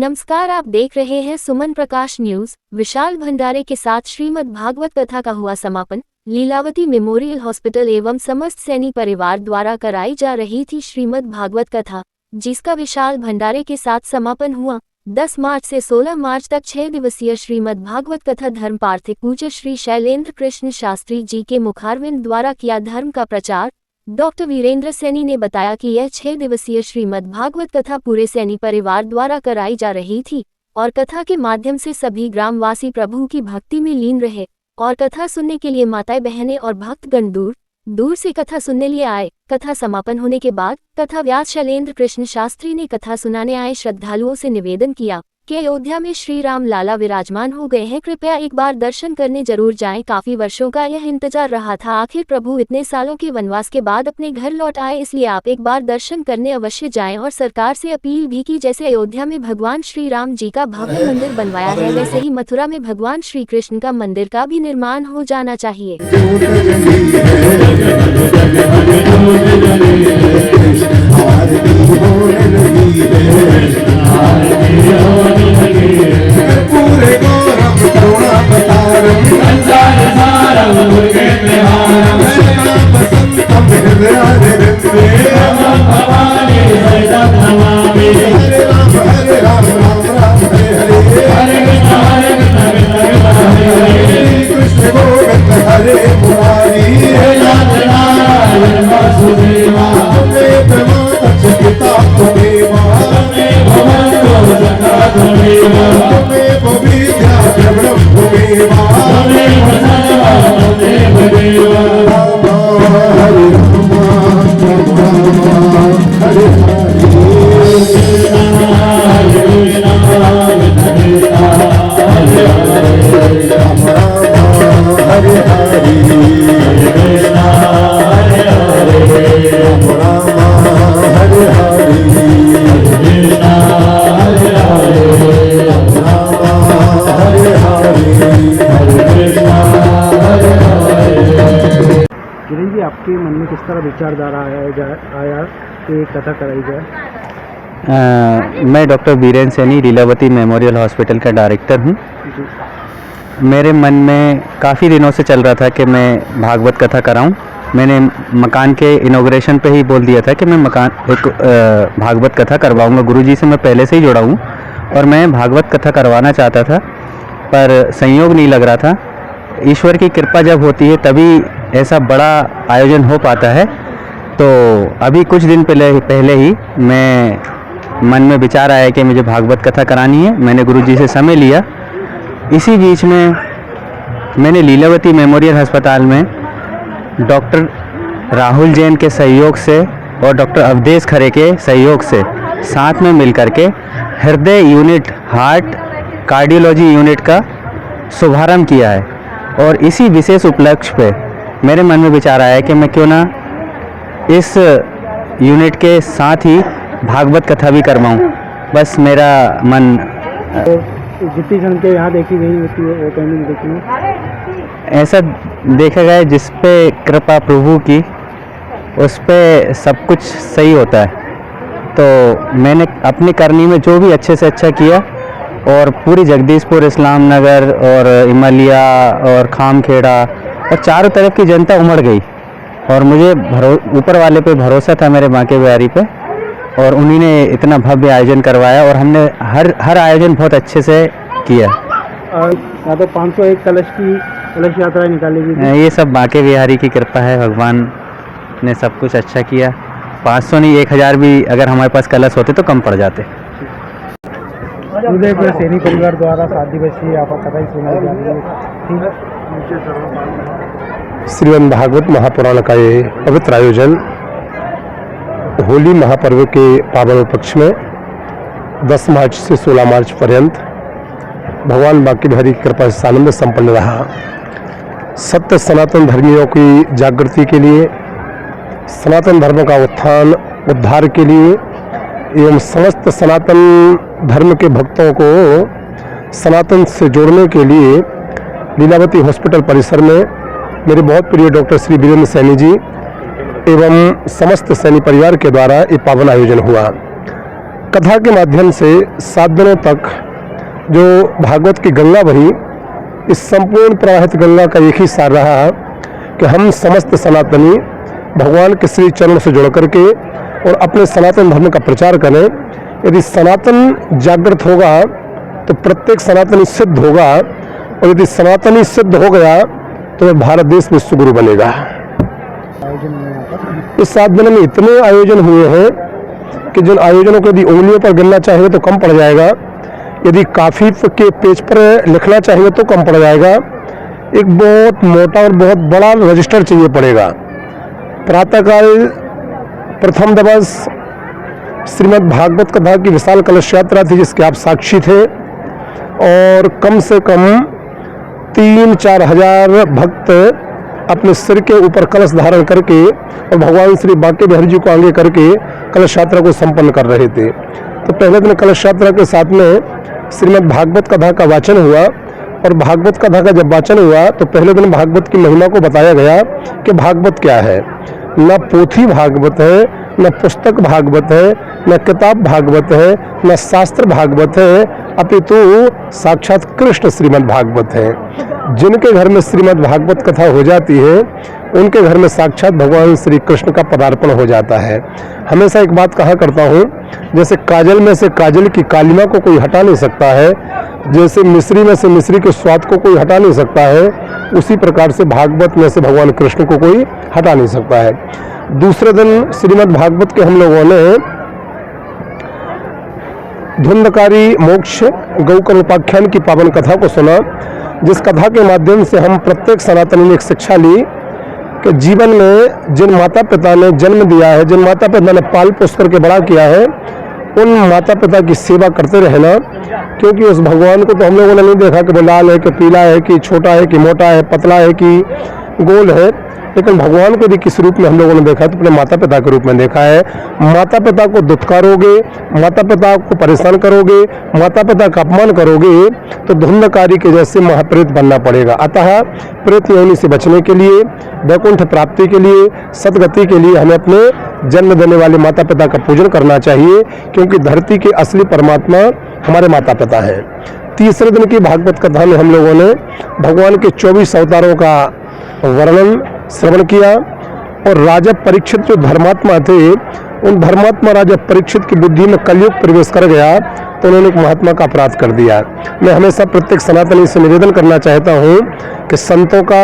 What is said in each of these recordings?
नमस्कार, आप देख रहे हैं सुमन प्रकाश न्यूज। विशाल भंडारे के साथ श्रीमद् भागवत कथा का हुआ समापन। लीलावती मेमोरियल हॉस्पिटल एवं समस्त सैनी परिवार द्वारा कराई जा रही थी श्रीमद् भागवत कथा, जिसका विशाल भंडारे के साथ समापन हुआ। 10 मार्च से 16 मार्च तक 6 दिवसीय श्रीमद् भागवत कथा धर्म पार्थिक पूज्य श्री शैलेंद्र कृष्ण शास्त्री जी के मुखारविंद द्वारा किया धर्म का प्रचार। डॉक्टर वीरेंद्र सैनी ने बताया कि यह 6 दिवसीय श्रीमद् भागवत कथा पूरे सैनी परिवार द्वारा कराई जा रही थी और कथा के माध्यम से सभी ग्रामवासी प्रभु की भक्ति में लीन रहे और कथा सुनने के लिए माताएं बहनें और भक्तगण दूर दूर से कथा सुनने लिए आए। कथा समापन होने के बाद कथा व्यास शैलेंद्र कृष्ण शास्त्री ने कथा सुनाने आए श्रद्धालुओं से निवेदन किया कि अयोध्या में श्री राम लाला विराजमान हो गए हैं, कृपया एक बार दर्शन करने जरूर जाएं। काफी वर्षों का यह इंतजार रहा था, आखिर प्रभु इतने सालों के वनवास के बाद अपने घर लौट आए, इसलिए आप एक बार दर्शन करने अवश्य जाएं। और सरकार से अपील भी की, जैसे अयोध्या में भगवान श्री राम जी का भव्य मंदिर बनवाया है, वैसे ही मथुरा में भगवान श्री कृष्ण का मंदिर का भी निर्माण हो जाना चाहिए। जी, आपके मन में किस तरह विचारधारा आया कि कथा कराई जाए? मैं doctor Virendra Saini Lilavati memorial hospital का डायरेक्टर हूँ। मेरे मन में काफ़ी दिनों से चल रहा था कि मैं भागवत कथा कराऊं। मैंने मकान के इनॉग्रेशन पे ही बोल दिया था कि मैं भागवत कथा करवाऊंगा। गुरुजी से मैं पहले से ही जुड़ा हूँ और मैं भागवत कथा करवाना चाहता था, पर संयोग नहीं लग रहा था। ईश्वर की कृपा जब होती है तभी ऐसा बड़ा आयोजन हो पाता है। तो अभी कुछ दिन पहले ही मैं मन में विचार आया कि मुझे भागवत कथा करानी है। मैंने गुरुजी से समय लिया। इसी बीच में मैंने लीलावती मेमोरियल अस्पताल में डॉक्टर राहुल जैन के सहयोग से और डॉक्टर अवधेश खरे के सहयोग से साथ में मिलकर के हृदय यूनिट, हार्ट कार्डियोलॉजी यूनिट का शुभारंभ किया है। और इसी विशेष उपलक्ष्य पे मेरे मन में विचार आया कि मैं क्यों ना इस यूनिट के साथ ही भागवत कथा भी करवाऊँ। बस मेरा मन जितनी संख्या यहाँ देखी गई होती है वो कहीं नहीं देखी है। ऐसा देखा गया है, जिस पे कृपा प्रभु की उस पे सब कुछ सही होता है। तो मैंने अपनी करनी में जो भी अच्छे से अच्छा किया और पूरी जगदीशपुर, इस्लाम नगर और इमलिया और खामखेड़ा और चारों तरफ की जनता उमड़ गई और मुझे ऊपर वाले पे भरोसा था, मेरे बांके बिहारी पे, और उन्हीं ने इतना भव्य आयोजन करवाया और हमने हर आयोजन बहुत अच्छे से किया। यहाँ तो 501 कलश यात्रा निकाली गई। ये सब बांके बिहारी की कृपा है, भगवान ने सब कुछ अच्छा किया। 500 नहीं 1000 भी अगर हमारे पास कलश होते तो कम पड़ जाते। उदयपुर सैनी परिवार द्वारा 7 दिवसीय आप कथा ही सुनाई जा रही है। श्रीमद् भागवत महापुराण का ये पवित्र आयोजन होली महापर्व के पावन पक्ष में 10 मार्च से 16 मार्च पर्यंत भगवान बांके बिहारी की कृपा से आनंद संपन्न रहा। सत्य सनातन धर्मियों की जागृति के लिए, सनातन धर्म का उत्थान उद्धार के लिए एवं समस्त सनातन धर्म के भक्तों को सनातन से जोड़ने के लिए लीलावती हॉस्पिटल परिसर में मेरे बहुत प्रिय डॉक्टर श्री वीरेंद्र सैनी जी एवं समस्त सैनी परिवार के द्वारा ये पावन आयोजन हुआ। कथा के माध्यम से 7 दिनों तक जो भागवत की गंगा बही, इस संपूर्ण प्रवाहित गंगा का एक ही सार रहा कि हम समस्त सनातनी भगवान के श्री चरण से जुड़ करके और अपने सनातन धर्म का प्रचार करें। यदि सनातन जागृत होगा तो प्रत्येक सनातनी सिद्ध होगा, और यदि सनातनी सिद्ध हो गया तो वह भारत देश विश्वगुरु बनेगा। इस 7 दिन में इतने आयोजन हुए हैं कि जिन आयोजनों को यदि उंगलियों पर गिनना चाहिए तो कम पड़ जाएगा, यदि काफी के पेज पर लिखना चाहिए तो कम पड़ जाएगा। एक बहुत मोटा और बहुत बड़ा रजिस्टर चाहिए पड़ेगा। प्रातःकाल प्रथम दिवस श्रीमद् भागवत कथा की विशाल कलश यात्रा थी, जिसके आप साक्षी थे, और कम से कम 3-4 हजार भक्त अपने सिर के ऊपर कलश धारण करके और भगवान श्री बांके बिहारी जी को आगे करके कलश यात्रा को संपन्न कर रहे थे। तो पहले दिन कलश यात्रा के साथ में श्रीमद् भागवत कथा का वाचन हुआ, और भागवत कथा का जब वाचन हुआ तो पहले दिन भागवत की महिमा को बताया गया कि भागवत क्या है। न पोथी भागवत है, न पुस्तक भागवत है, न किताब भागवत है, न शास्त्र भागवत है, अपितु साक्षात कृष्ण श्रीमद् भागवत है। जिनके घर में श्रीमद् भागवत कथा हो जाती है उनके घर में साक्षात भगवान श्री कृष्ण का पदार्पण हो जाता है। हमेशा एक बात कहा करता हूँ, जैसे काजल में से काजल की कालिमा को कोई हटा नहीं सकता है, जैसे मिश्री में से मिश्री के स्वाद को कोई हटा नहीं सकता है, उसी प्रकार से भागवत में से भगवान कृष्ण को कोई हटा नहीं सकता है। दूसरे दिन श्रीमद् भागवत के हम लोगों ने धुंधकारी मोक्ष गौकर उपाख्यान की पावन कथा को सुना, जिस कथा के माध्यम से हम प्रत्येक सनातनी ने एक शिक्षा ली कि जीवन में जिन माता पिता ने जन्म दिया है, जिन माता पिता ने पाल पोस करके बड़ा किया है, उन माता पिता की सेवा करते रहना। क्योंकि उस भगवान को तो हम लोगों ने नहीं देखा कि वो लाल है कि पीला है कि छोटा है कि मोटा है, पतला है कि गोल है, लेकिन भगवान को भी किस रूप में हम लोगों ने देखा तो अपने माता पिता के रूप में देखा है। माता पिता को दुत्कारोगे, माता पिता को परेशान करोगे, माता पिता का अपमान करोगे तो धुंधकारी के जैसे महाप्रेत बनना पड़ेगा। अतः प्रेत योनि से बचने के लिए, वैकुंठ प्राप्ति के लिए, सदगति के लिए हमें अपने जन्म देने वाले माता पिता का पूजन करना चाहिए, क्योंकि धरती के असली परमात्मा हमारे माता पिता हैं। तीसरे दिन की भागवत कथा में हम लोगों ने भगवान के 24 अवतारों का वर्णन श्रवण किया, और राजा परीक्षित जो धर्मात्मा थे, उन धर्मात्मा राजा परीक्षित की बुद्धि में कलयुग प्रवेश कर गया तो उन्होंने एक महात्मा का अपराध कर दिया। मैं हमेशा प्रत्येक सनातनी से निवेदन करना चाहता हूँ कि संतों का,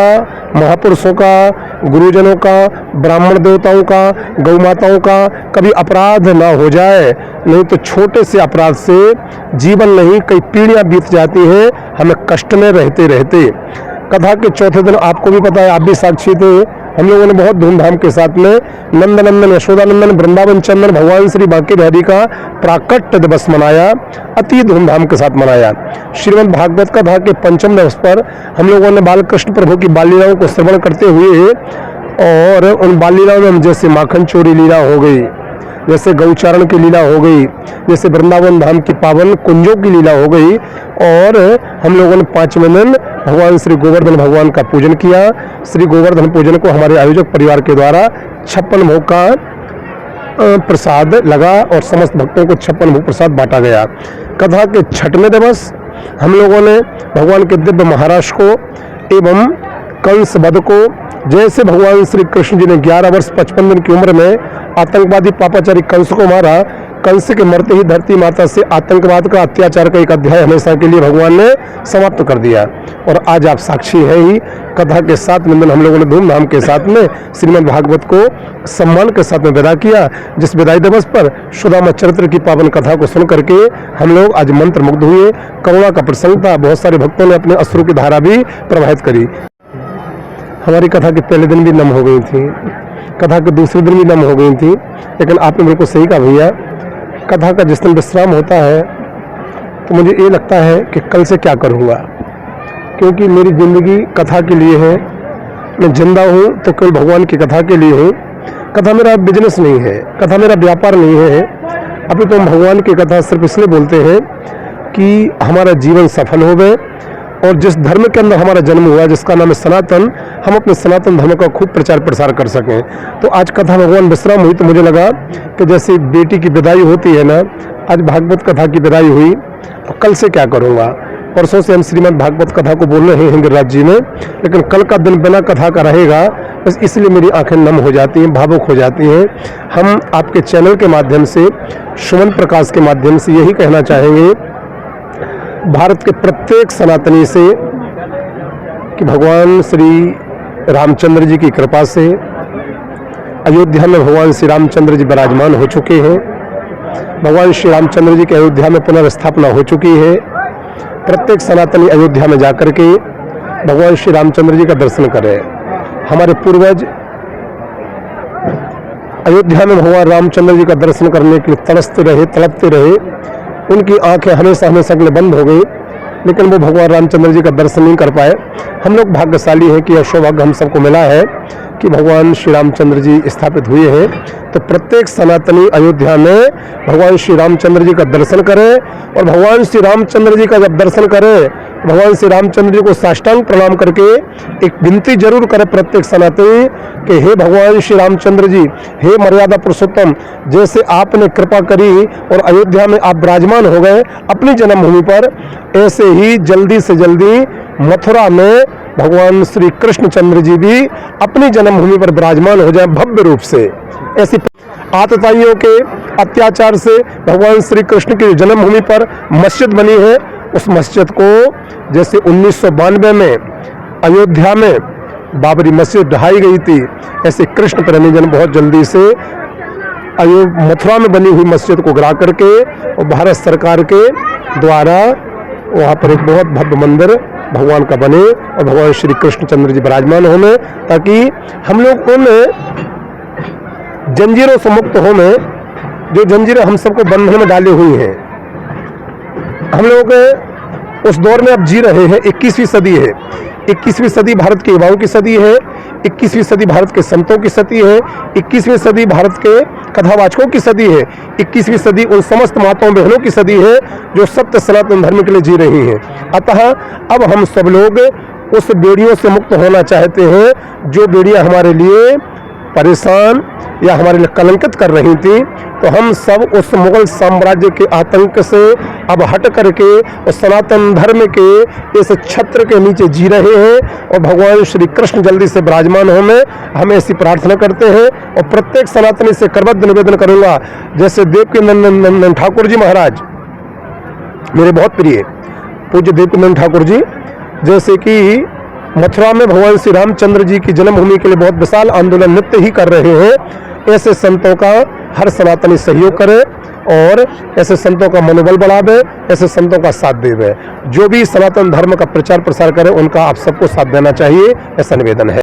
महापुरुषों का, गुरुजनों का, ब्राह्मण देवताओं का, गौ माताओं का कभी अपराध ना हो जाए, नहीं तो छोटे से अपराध से जीवन नहीं कई पीढ़ियाँ बीत जाती हैं हमें कष्ट में रहते रहते। कथा के चौथे दिन आपको भी पता है, आप भी साक्षी थे, हम लोगों ने बहुत धूमधाम के साथ में नंदनंदन यशोदानंदन वृंदावन चंदन भगवान श्री बांके बिहारी का प्राकट्य दिवस मनाया, अति धूमधाम के साथ मनाया। श्रीमद् भागवत कथा के 5वें दिवस पर हम लोगों ने बाल कृष्ण प्रभु की बाल लीलाओं को श्रवण करते हुए, और उन बाल लीलाओं में हम जैसे माखन चोरी लीला हो गई, जैसे गौचारण की लीला हो गई, जैसे वृंदावन धाम की पावन कुंजों की लीला हो गई, और हम लोगों ने 5वें दिन भगवान श्री गोवर्धन भगवान का पूजन किया। श्री गोवर्धन पूजन को हमारे आयोजक परिवार के द्वारा 56 भोग का प्रसाद लगा और समस्त भक्तों को 56 भोग प्रसाद बांटा गया। कथा के 6वें दिवस हम लोगों ने भगवान के दिव्य महाराज को एवं कंस वध को, जैसे भगवान श्री कृष्ण जी ने 11 वर्ष 55 दिन की उम्र में आतंकवादी पापाचारी कंस को मारा, कंस के मरते ही धरती माता से आतंकवाद का, अत्याचार का एक अध्याय हमेशा के लिए भगवान ने समाप्त कर दिया। और आज आप साक्षी है ही, कथा के 7वें दिन हम लोगों ने धूमधाम के साथ में श्रीमद् भागवत को सम्मान के साथ में विदा किया, जिस विदाई दिवस पर सुदामा चरित्र की पावन कथा को सुन करके हम लोग आज मंत्र मुग्ध हुए। करुणा का प्रसंग था, बहुत सारे भक्तों ने अपने अश्रु की धारा भी प्रवाहित करी। हमारी कथा के पहले दिन भी नम हो गई थी, कथा के दूसरे दिन भी नम हो गई थी, लेकिन आपने मेरे को सही कहा भैया, कथा का जिस दिन विश्राम होता है तो मुझे ये लगता है कि कल से क्या करूँगा, क्योंकि मेरी ज़िंदगी कथा के लिए है। मैं जिंदा हूँ तो केवल भगवान की कथा के लिए हूँ। कथा मेरा बिजनेस नहीं है, कथा मेरा व्यापार नहीं है। अभी तो हम भगवान की कथा सिर्फ इसलिए बोलते हैं कि हमारा जीवन सफल हो गए, और जिस धर्म के अंदर हमारा जन्म हुआ, जिसका नाम है सनातन, हम अपने सनातन धर्म का खूब प्रचार प्रसार कर सकें। तो आज कथा भगवान विश्राम हुई तो मुझे लगा कि जैसे बेटी की विदाई होती है ना, आज भागवत कथा की विदाई हुई, तो कल से क्या करूँगा। परसों से हम श्रीमद् भागवत कथा को बोल रहे हैं गिरिराज जी में, लेकिन कल का दिन बिना कथा का रहेगा, बस इसलिए मेरी आंखें नम हो जाती हैं, भावुक हो जाती हैं। हम आपके चैनल के माध्यम से, सुमन प्रकाश के माध्यम से यही कहना चाहेंगे भारत के प्रत्येक सनातनी से कि भगवान श्री रामचंद्र जी की कृपा से अयोध्या में भगवान श्री रामचंद्र जी विराजमान हो चुके हैं। भगवान श्री रामचंद्र जी की अयोध्या में पुनर्स्थापना हो चुकी है। प्रत्येक सनातनी अयोध्या में जाकर के भगवान श्री रामचंद्र जी का दर्शन करें। हमारे पूर्वज अयोध्या में भगवान रामचंद्र जी का दर्शन करने के लिए तरसते रहे, तड़पते रहे। उनकी आंखें हमेशा हमेशा के लिए बंद हो गई, लेकिन वो भगवान रामचंद्र जी का दर्शन नहीं कर पाए। हम लोग भाग्यशाली हैं कि यह सौभाग्य हम सबको मिला है कि भगवान श्री रामचंद्र जी स्थापित हुए हैं। तो प्रत्येक सनातनी अयोध्या में भगवान श्री रामचंद्र जी का दर्शन करें, और भगवान श्री रामचंद्र जी का जब दर्शन करें, भगवान श्री रामचंद्र जी को साष्टांग प्रणाम करके एक विनती जरूर करें प्रत्येक सनातनी कि हे भगवान श्री रामचंद्र जी, हे मर्यादा पुरुषोत्तम, जैसे आपने कृपा करी और अयोध्या में आप विराजमान हो गए अपनी जन्मभूमि पर, ऐसे ही जल्दी से जल्दी मथुरा में भगवान श्री कृष्णचंद्र जी भी अपनी जन्मभूमि पर विराजमान हो जाए भव्य रूप से। ऐसी आतताइयों के अत्याचार से भगवान श्री कृष्ण की जन्मभूमि पर मस्जिद बनी है, उस मस्जिद को जैसे 1992 में अयोध्या में बाबरी मस्जिद ढहाई गई थी, ऐसे कृष्ण प्रेमी जन बहुत जल्दी से मथुरा में बनी हुई मस्जिद को गिरा करके और भारत सरकार के द्वारा वहाँ पर एक बहुत भव्य मंदिर भगवान का बने और भगवान श्री कृष्णचंद्र जी विराजमान होने, ताकि हम लोग उन जंजीरों से मुक्त होने जो जंजीरें हम सबको बंधन में डाली हुई हैं। हम लोग उस दौर में अब जी रहे हैं। 21वीं सदी है। 21वीं सदी भारत के युवाओं की सदी है। 21वीं सदी भारत के संतों की सदी है। 21वीं सदी भारत के कथावाचकों की सदी है। 21वीं सदी उन समस्त माताओं बहनों की सदी है जो सत्य सनातन धर्म के लिए जी रही हैं। अतः अब हम सब लोग उस बेड़ियों से मुक्त होना चाहते हैं जो बेड़ियां हमारे लिए परेशान या हमारे लिए कलंकित कर रही थी। तो हम सब उस मुगल साम्राज्य के आतंक से अब हट करके और सनातन धर्म के इस छत्र के नीचे जी रहे हैं और भगवान श्री कृष्ण जल्दी से विराजमान होने हम ऐसी प्रार्थना करते हैं। और प्रत्येक सनातनी से करबद्ध निवेदन करूंगा, जैसे देवकीनंदन ठाकुर जी महाराज मेरे बहुत प्रिय पूज्य देवकीनंदन ठाकुर जी, जैसे कि मथुरा में भगवान श्री रामचंद्र जी की जन्मभूमि के लिए बहुत विशाल आंदोलन नित्य ही कर रहे हैं, ऐसे संतों का हर सनातनी सहयोग करे और ऐसे संतों का मनोबल बढ़ावे, ऐसे संतों का साथ देवे। जो भी सनातन धर्म का प्रचार प्रसार करे उनका आप सबको साथ देना चाहिए, ऐसा निवेदन है।